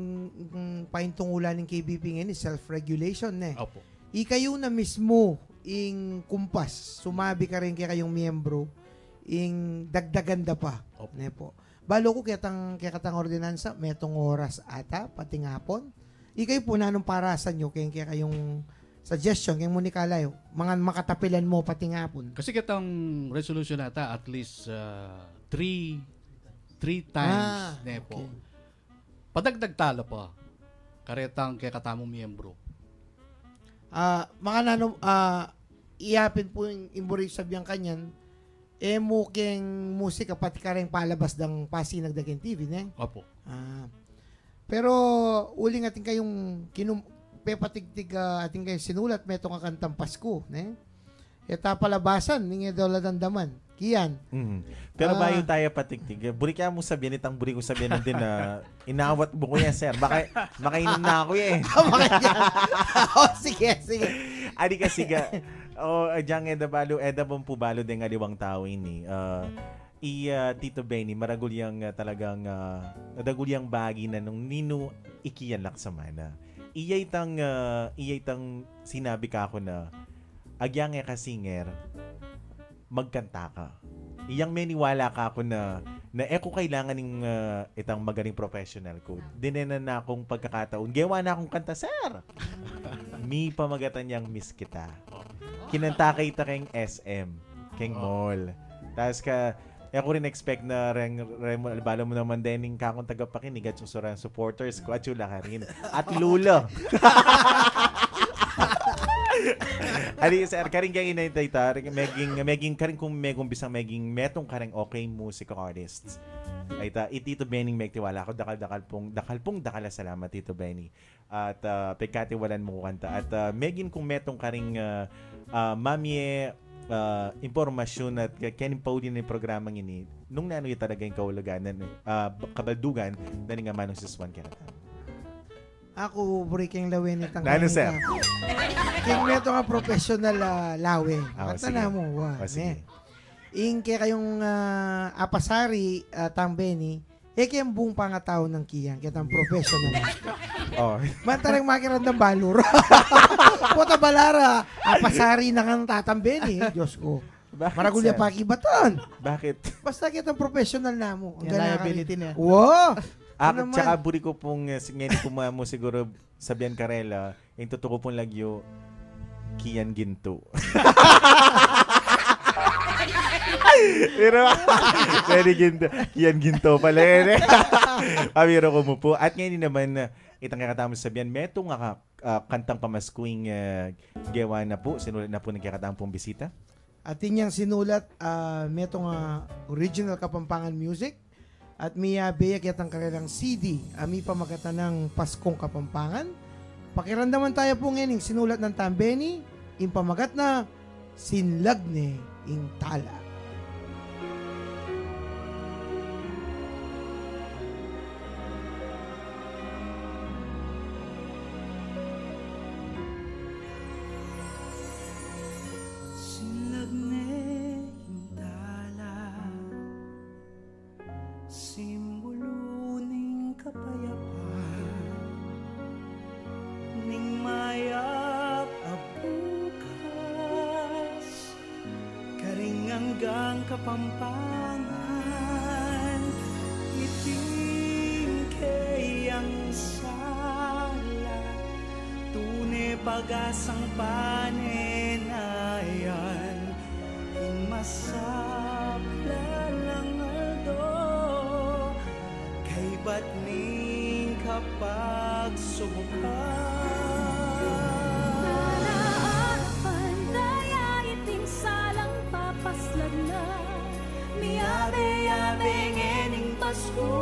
paintungulan ng KBP ngayon is self-regulation Opo. Ikayo na mismo ing kumpas, sumabi ka rin kaya kayong miyembro, ing dagdaganda pa. Ne po. Balo ko kaya katang ordinansa, metong oras ata, pati ngapon. Ikayo po na nung parasan nyo, kaya kayong suggestion, kaya mo ni Kalayo, mga makatapilan mo pati ngapon. Kasi kitang resolution nata at least three times ne po. Okay. Padagdag tala pa. Karetang kaya katamong miyembro. Mga nanong, iyapin po yung imburi sabihan kanyan, mukeng musika pati ka rin palabas ng pasinag dagen TV, ne? Opo. Pero, uling ating kayong pepatigtig ating kayong sinulat, metong kakantang Pasko, ne? Eta palabasan, ningi dola dandaman. Kiyan. Pero bayo tayo patigtig. Buri kaya mo sabihin, itang buri ko sabihin din na inawat mo ko yan, sir. Makainom na ako eh. Sige. Adi kasi ga, diyang eda bang pubalo din nga liwang tao ini. Tito Benny, maragulyang talagang, nadagulyang bagi na nung nino ikiyan laksamana. Iyay tang sinabi ka ako na, agyang kasinger, magkanta ka. Iyang meniwala ka ako na ko kailangan ng itang magaling professional ko. Dinenan na akong pagkakataon. Gawa na akong kanta, sir. Mi pamagatan niyang miss kita. Kinanta kita kayong SM, kayong mall. Tapos ako rin expect na bala mo naman din ka akong tagapakinig at susurang supporters ko at chula ka rin. At lulo. Ali sir karing kay inaytay ta meging karing kung megong bisang meging metong karing okay music artists ay ta Tito Benny megtiwala ako dakal pong salamat Tito Benny at pagkatiwalan mo kanta at megin kung metong karing mamie impormasyon at kaning pauli ng programang ini nung nanoy talaga yung kaulaganan kabaldugan na nga manong siswan keratan. Ako, breaking lawin itang Nano, sir? King meto nga professional lawin. Sige. Na mo, Sige. Ing kaya kayong apasari, Tambeni, kayang buong pangatao ng kiyang, kaya professional. Mantarang makiran ng balur. Puta balara, apasari na kang tatambeni, Diyos ko. Maragulya pa kibatan. Bakit? Basta kitang professional na mo. Yung liability niya. Wow! Tsaka buri ko pong ngayon ko mo siguro sabihan Karela, yung totoo ko pong lagyo Kian Ginto. Pero pwede Ginto. Kian Ginto pala yun. Pabiro ko mo po. At ngayon naman itang kakatamos sabihan, meto nga kantang pamaskuing gawa na po, sinulat na po ng kakatang pong bisita. At inyang sinulat, meto nga original Kapampangan music. At miya beya kitang kanilang CD, ami pamagatan ng Paskong Kapampangan. Pakiramdaman tayo po ngayon sinulat ng Tambeni, yung pamagat na Sinlagne ing Tala. Simbolo ning kapayapaan ning mayap abukas karing hanggang Kapampangan iting kayang sala tune pagasang panenayan in masapla lang ba't ning kapag subukan? Nanaarapan daya iting salang papaslag na miyabe-yabe ngening Pasko.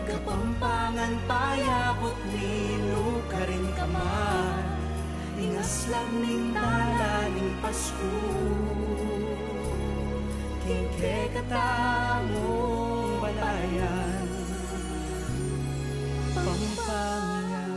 Kapampangan payabot nilo ka rin kaman ingaslag ning tala ning Pasko. Kingke katamo balayan Pampanga.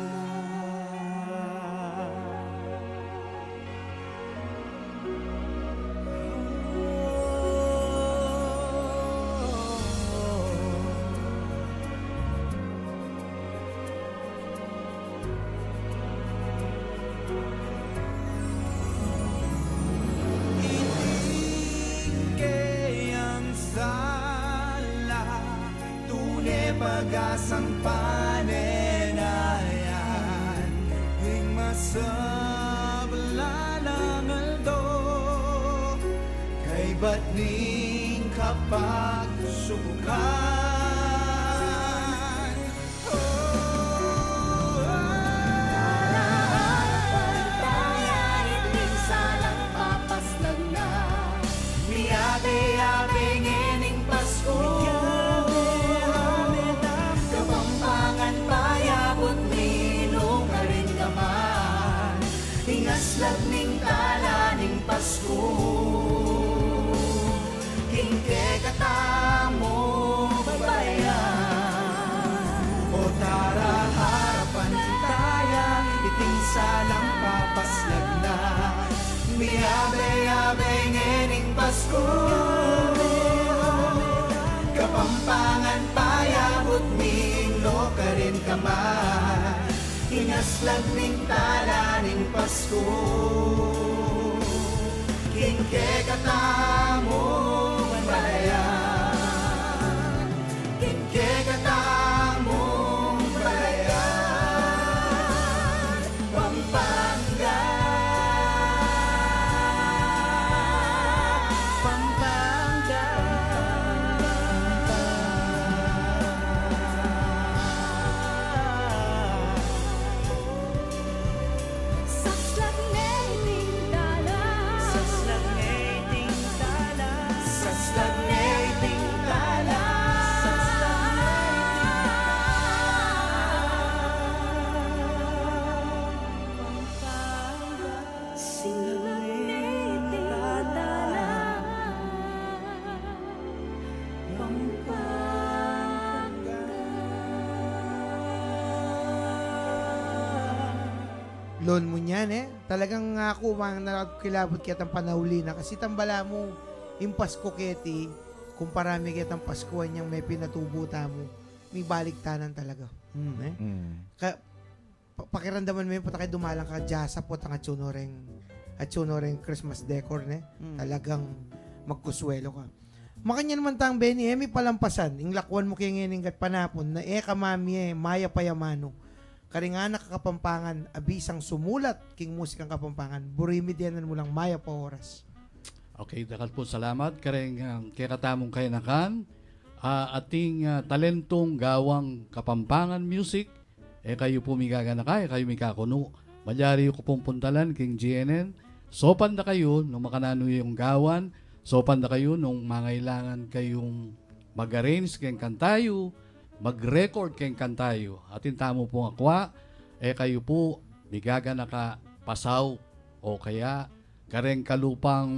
agasang panenayan ing masabla ng aldo kay batning kapag subukan. Lagning talaning Pasko Kingke katamo babayan O tara harapan taya iting salang papaslag na miabe-abe ngening Pasko Kapampangan payabot minglo ka rin kamay Inaslag ning talaning Pasko Kingke katamo balayan Kingke katamo balayan Pampanga Pampanga Loan mo niyan Talagang ako mang nakakilabot kitang panahuli na kasi tambala mo impas ko keti kung parami kitang Paskuhan niyang may pinatubuta mo may baliktanan talaga. Pakiramdaman mo yun kayo dumalang ka jasa po at tsunoreng Christmas decor talagang magkuswelo ka. Makanya naman tang Benny may palampasan ing lakwan mo kaya ngayon panapon na kamami maya payamano karinga nakakapampangan abisang sumulat king musikang kapampangan burimidyanan mo lang maya pa oras. Okay, dakal po salamat karing kaya katamong kayanakan ating talentong gawang kapampangan music kayo po migagana kayo mikakuno malyari ko pong puntalan king GNN sopan na kayo nung makanano yung gawan sopan na kayo nung mangailangan kayong mag-arrange kayong kantayo mag-record kayong kantayo. Atin tamo pong akwa, kayo po, bigaga naka pasaw o kaya kareng kalupang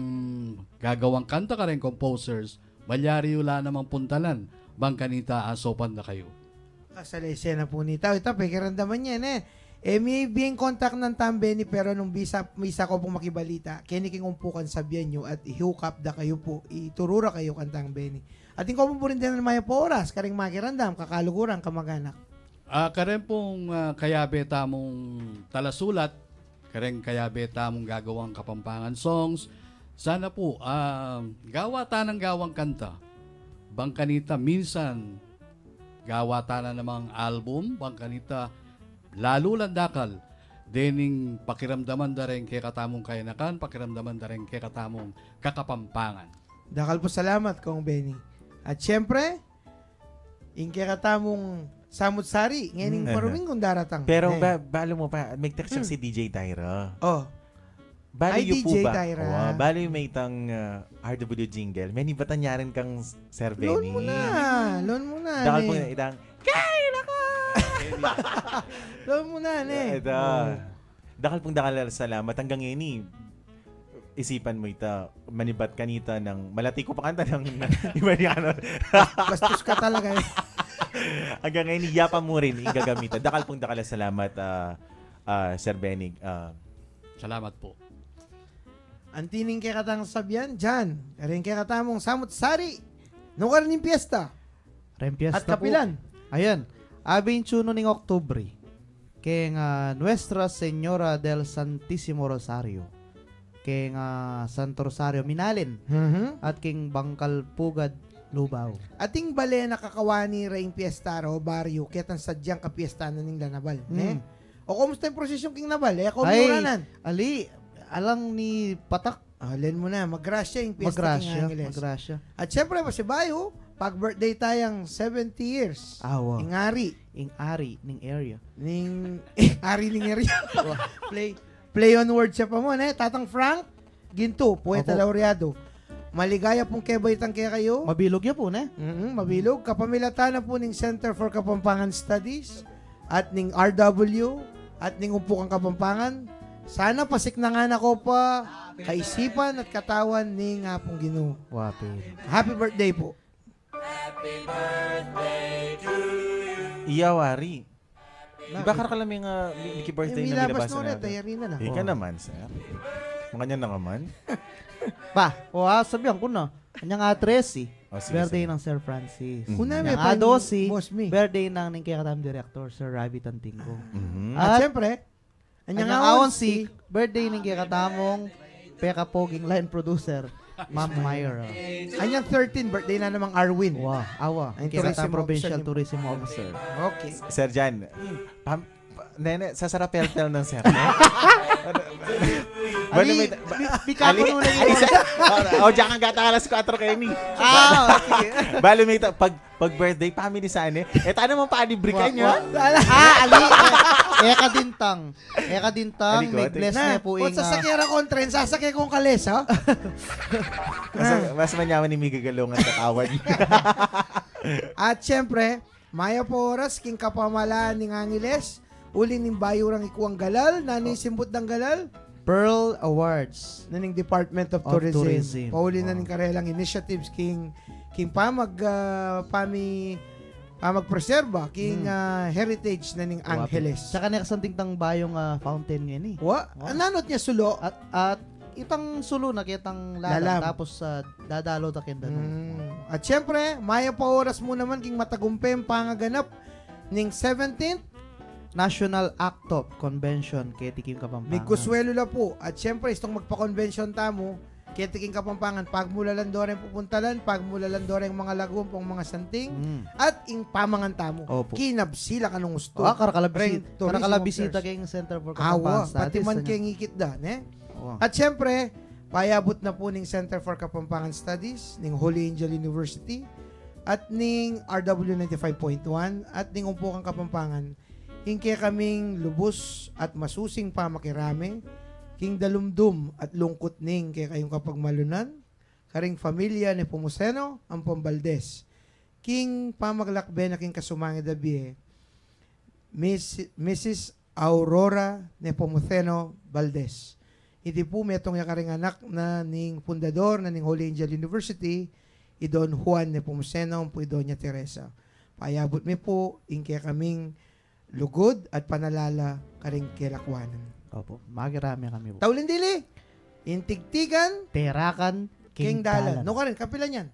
gagawang kanta kareng composers, malyari wala namang puntalan, bang kanita asopan na kayo. Kasalese na po nita. Ito, pekirandaman yan may being contact ng Tambeni pero nung misa ko pong makibalita, kiniking umpukan sabihan nyo at i-hook up da kayo po, iturura kayo kang Tambeni. Ating ko po rin din ng maya po oras, karing makirandam, kakaluguran, kamag-anak. Karen pong kayabe tamong talasulat, karen kayabe tamong gagawang kapampangan songs, sana po, gawa tanang gawang kanta. Bang kanita, minsan, gawa tanan namang album, bang kanita, lalo landakal, dening pakiramdaman da rin kay katamong kayanakan, pakiramdaman da rin kay katamong kakapampangan. Dakal po salamat, Kong Benny. At syempre, ingke katamong samut-sari, ngayon paruming kung daratang. Pero balo mo pa, may text si DJ Tyra. Balo yung DJ po ba? Tyra. Balo yung may itang RW jingle. May nibatan niya rin kang Sir Benny. Loan mo na. Dakal po na itang, kain ako! Loan mo na, Ito. Dakal pong salamat. Hanggang ngayon, isipan mo ita, manibat kanita ng malati ko pa kanta ng iba niya bastos ka talaga hanggang ngayon yapa mo rin yung gagamitan. Dakal pong salamat Sir Benig. Salamat po. Antining kay katang sabyan dyan karing kay katamong samut-sari nung karing piyesta at kapilan po. Ayan 21 ning Oktubre kay Nuestra Señora del Santísimo Rosario kay Santo Rosario Minalin at king Bangkal Pugad Lubaw. Ating bale nakakawani raing piyestaro, baryo, ketang sadyang kapiestanan ng lanabal. O kumusta yung prosesyon king nabal? Ako muranan. Ali, alang ni Patak. Alin mo na, magrasya yung piyesta king Angeles. Magrasya. At syempre, Pasibayo, pag birthday tayang 70 years. Awa. Ingari. Ingari, ning area. Ari ning area. Play on word siya pa mo, Tatang Frank, Ginto, poeta laureado. Maligaya pong kebaitang kaya kayo. Mabilog ya po, mabilog. Kapamilatan na po ng Center for Kapampangan Studies at ning RW at ning Umpukang Kapampangan. Sana pasik na nga na ko pa kaisipan at katawan ning Apong Ginoo. Wapin. Happy birthday po. Happy birthday to you. Iyawari. Iba ka kami nga Mickey birthday na nilabasan natin. Ika naman, sir. Makanya na naman. Pa, sabihan ko na. Kanyang A13, birthday ng Sir Francis. Kanyang A12, birthday ng Ningkikatam Director, Sir Ravi Tantingo. At siyempre, kanyang A11, birthday ng Kikatamong Peka Poging line producer, Ma'am Myra. Anyang 13, birthday na namang Arwin. Wow, awa. Ang Kikatam Provincial Tourism Officer. Okay. Sir Jan, Nene, sasarapel-tel ng sir. Ali, bika ko nuna yun. Diyan kang gata alas 4 kayo ni. Okay. Balo may pag birthday, family saan taano mong paanibre ka nyo? Ali, Eka dintang, may bless na po yung... Sasakera kong tren, sasakya kong kales, ha? Mas manyaman ni Miga Galungan katawan. At syempre, maya po oras, king kapamalaan ng Angeles, uli ng bayurang ikuang galal, nanay simbot ng galal, Pearl Awards naning Department of Tourism. Pauli na ning karelang initiatives king pamagpreserba king heritage na ning Angeles. Saka nakasanting tang bayong fountain ngayon eh. Nanot niya sulo at itang sulo na kitang lalam. Tapos dadalo ta kenda At syempre, maya pa oras mo naman king matagumpem pangaganap ning 17th National Actop Convention kay Tikim Kapampangan. May kuswelo la po. At syempre, itong magpa-convention tamo, kay Tikim Kapampangan, pagmulalan doon pupuntalan, pagmulalan doon mga lagumpong mga santing, at ing pamangan tamo. Kinabsila ka nung gusto. Karakalabisita kayong Center for Kapampangan Studies. Pati man kayong ikit da. At syempre, payabot na po ning Center for Kapampangan Studies, ning Holy Angel University, at ning RW 95.1, at ning Umpukang Kapampangan, king kaming lubos at masusing pamakirame, king dalumdum at lungkot ning kaya kayong kapagmalunan, karing familia ni Pumuseno, ang Pambaldes, king pamaglakbe na king kasumangid dabi, Mrs. Aurora Nepomuceno Valdez. Iti po metong yakaring anak na ning fundador na ning Holy Angel University, Idon Juan Nepomuceno, po Idonya Teresa. Payabot mi po, kaya kaming lugod at panalala karing kilakwanan. Opo, magirami kami po. Taulin dili, intigtigan, terakan, king dalan. No ka rin, kapila niyan?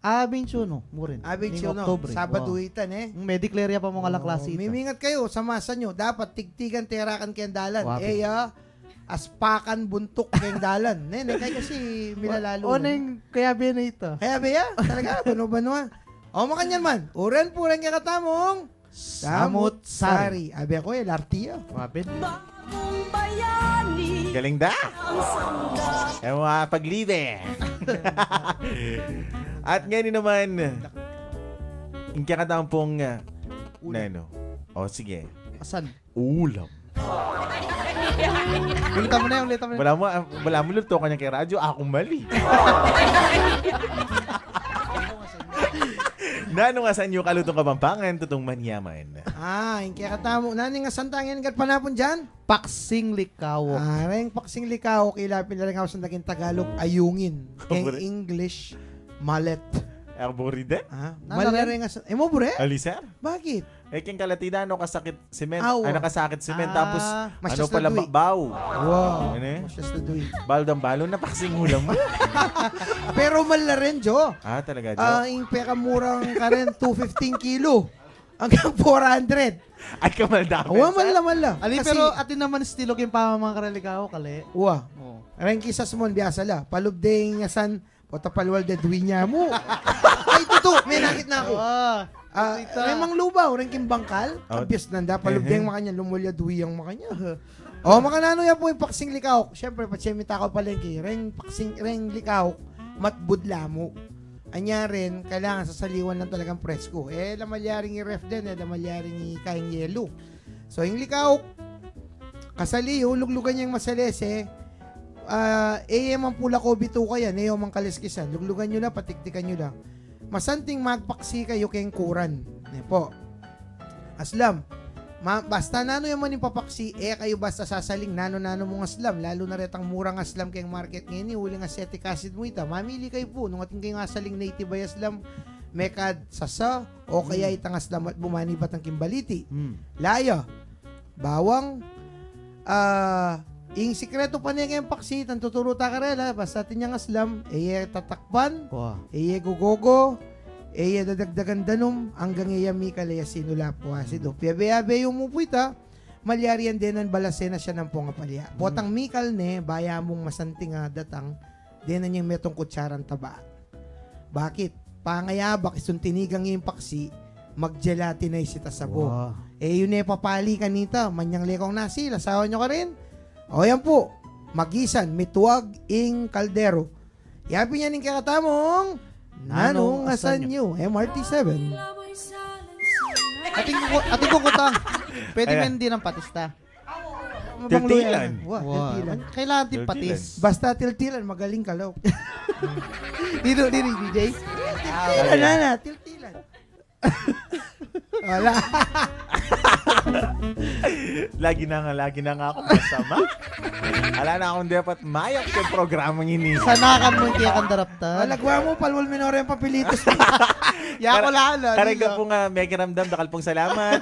21, mo rin. 21, Sabado itan May declare pa mga laklase ito. Mimingat kayo, sa masa nyo, dapat tigtigan, terakan, king dalan. Aspakan, buntok, king dalan. Nene, kaya kasi milalalo. Kaya biya na ito. Kaya biya? Talaga, bano-bano. Makanyan man, uren po rin kakatamong Samut Sari. Abi ako lartiya. Wapit. Galing da. Mga paglibe. At ngayon naman, yung kakatampong sige. Asan? Ulam. Ulitan mo na. Wala mo luto kanya kay radyo. Akong mali. Nano nga sa inyo kalutong Kapampangan, tutong manyaman. Yung kaya katamo. Nani nga santangin kat panapon dyan? Paksing Likaw. Ring Paksing Likaw, kilapin na rin ako sa naging Tagalog, ayungin. Kaya English, malet. Arboride? Malere nga sa... mo bure? Aliser? Bakit? King kalatida, nakasakit cement. Nakasakit cement, tapos pala baw. Wow. Masyas na duwi. Baldang-balo na paksing ulam mo. Pero mala rin, Jo. Talaga, Jo? Yung pekamurang ka rin, 215 kilo. Hanggang 400. Ay, kamalda. Mala. Ali, pero atin naman stilog yung pamamang karalikaw, kali. Ren kisas mo, biyasa la. Palubding yasan, O tapalwal de duwi niya mo. Ay, tuto, may nakit na ako. May mang lubaw, rin kimbangkal. Kabyas nanda, palubdeng makanya, lumulya duwi ang makanya. O, makanano yan po yung paksing likaw. Siyempre, patsemita ko palengke, ring likaw, matbudla mo. Anya rin, kailangan sasaliwan lang talagang presko. Lamalyaring i-ref din, lamalyaring i-kaing yelo. So, yung likaw, kasali, luglugan niyang masalese, mang pula ko bito kaya, mang kaliskisan. Luglugan nyo lang, patiktikan nyo lang. Masanting magpaksi kayo kayong kuran. Po. Aslam, basta nano yung maning papaksi, kayo basta sasaling nano-nano mong aslam, lalo na retang murang aslam kayong market ngayon, huling acetic acid mo ita, mamili kayo po, nung ating kayong asaling native ay aslam, mekad sasa, o kaya itang aslam at bumani batang kimbaliti. Laya, bawang, yung sikreto pa niya kayong paksi, tan tuturo ta karela, basta tinyang aslam, tatakpan, gugogo, dadagdagan danom hanggang iyami kalaya sinula po asido. Piabe-abe yung mupuita, malyarian din ang balasena siya ng pungapalya. Potang mikal ne, baya mong masanting datang, din na niyang metong kutsarang taba. Bakit? Pangayabak, isun tinigang yung paksi, mag-gelatinay sita sabo. Yun papali kanita, manyang lekong nasi, lasawan nyo ka rin. O yan po, magisan, mituwag ing kaldero. Yapi niya ning kakatamong, nanong asan nyo? MRT7. Ating kukutang. Pwede men din ang patista. Tiltilan. Tiltilan. Kailangan din patis. Basta tiltilan, magaling ka law. Dito, DJ. Tiltilan, tiltilan. Wala. lagi na nga ako masama. Ala na akong dapat mayok yung programang ini. Sanakan mo kaya kang daraptan. Lagwa mo, palwal minore ang papilitos. Yako lang. Karega po nga, may kiramdam, dakal pong salamat.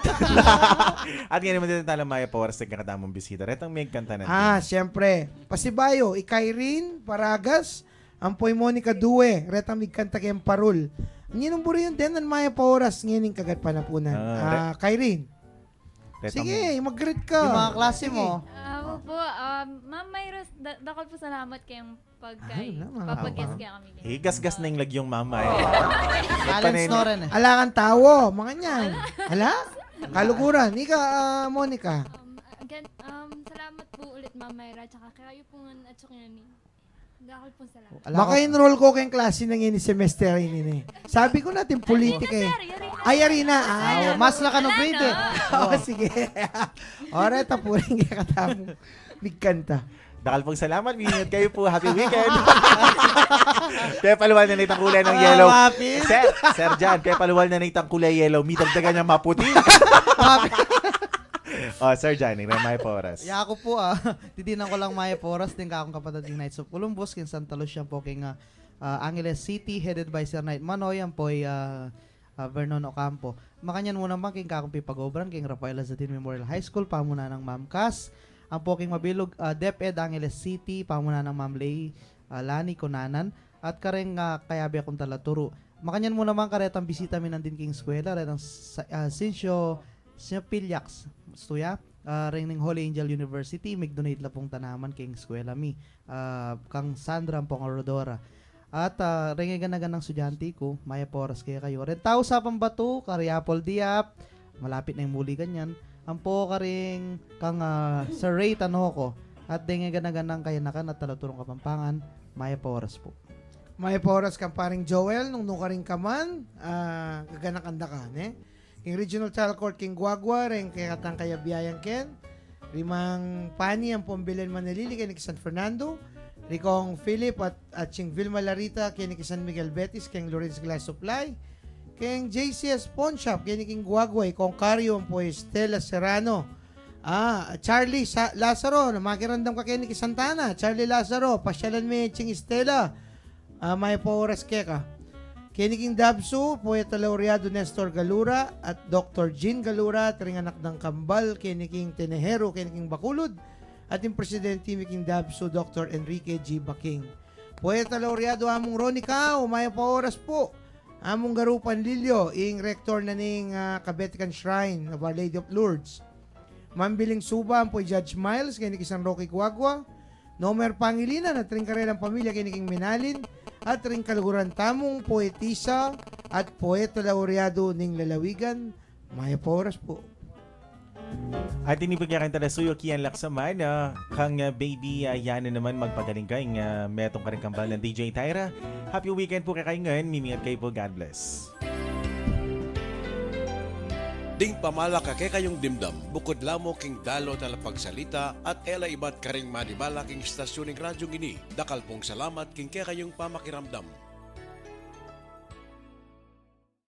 At ngayon naman din talang maya pa oras nagkakatamong bisita. Retang may kanta natin. Siyempre. Pasibayo, Ikairin, Paragas, Ampoy Monica Due, retang may kanta kayong parul. Ngayon buro yun din, ang maya pa oras ngayon kagat panapunan. Kairin. Sige, mag-greet ka. Yung mga klase mo. Ako po, Ma'am Mayros, dakal po salamat kayong papag-guest kaya kami. Gas-gas na yung lagyong mama. Balance no rin. Alangan tawo, mga nyan. Ala? Kalukuran. Ika, Monica. Salamat po ulit, Ma'am Mayra, tsaka kayo po nga at sukyani. Dakal po salamat. Maka-enroll ko kayong klase ng ini semester ini. Sabi ko natin politika eh. Ay, Arina. Mas na ka no grade eh. Sige. Ora, tapurin kaya katamo. Bigkanta. Dakal pong salamat. Minunod kayo po. Happy weekend. Kaya paluwal na itang kulay ng yellow. Sir Jan, kaya paluwal na itang kulay yellow. Mitagdagan niya maputi. Sir Johnny, may poras. Ako po didinan ko lang may poras din ka akong kapatid ng Knights of Columbus kin Santa Lucia po king Angeles City headed by Sir Knight Manoy yan po Vernon Ocampo. Makanyan muna man king kakong pipagobran king Rafael Azatin Memorial High School pamuna ng Ma'am Cass. Ang po king mabilog DepEd Angeles City pamuna ng Ma'am Lay Lani Kunanan at kareng kayabi akong talaturo. Makanyan muna man karetang bisita mi nandin king eskwela retang Sincio Pilyax Stuya, ring Holy Angel University, mag-donate la pong tanaman kayong eskwela mi. Kang Sandra pong Arodora. At ring ganagan ng estudyante ko, maya poras kaya kayo. Ren tao sa Pambato, Cariapol Diap, malapit na yung muli ganyan. Ang po karing kang Sir Ray Tanoko. At ring ganagan ng kayanakan at talaturong Kapampangan, maya poras po. Maya poras kang paring Joel, nung karing kaman, gaganakanda ka, ne? King Regional Trial Court King Guagua, rin kaya katang kaya biyayang Ken, rimang Pani ang Pombilen Manilili, kaya ni San Fernando, Rikong Philip at Ching Vilma Larita, kaya ni San Miguel Betis, kaya Lawrence Glass Supply, kaya JCS Pawn Shop, kaya ni King Guagua, Kong Cario, po Estela Serrano, Charlie Lazaro, na makirandam ka kaya ni Santana, Charlie Lazaro, pasyalan may Ching Estela, may po oras keka. Kiniking Dabso, Poeta Laureado Nestor Galura at Dr. Jean Galura, tring anak ng Kambal, kiniking Tenehero, kiniking Bakulod, at yung Presidente Miking Dabso, Dr. Enrique G. Baking. Poeta Laureado among Ronnie Cao, may pa oras po. Among Garupan Lilio, ing rektor na ning Kabetikan Shrine of Our Lady of Lourdes. Mambiling Suba, po Judge Miles, kiniking San Roque Guagua. Nomer Pangilinan at tring karelang pamilya, kiniking Minalin. at ring kaluguran tamong poetisa at poeta laureado ning lalawigan, Maya Porras po. At inibigyan kanta na suyo kiyan laksaman kang baby yana naman magpagaling ka metong ka rin kambal ng DJ Tyra. Happy weekend po kayo ngayon. Mimingat kayo po. God bless. Ding pamalaka kay kayong dimdam, bukod lamo king dalo talapagsalita at ela ibat karing manibala king stasyoning radyo gini. Dakal pong salamat king kay kayong pamakiramdam.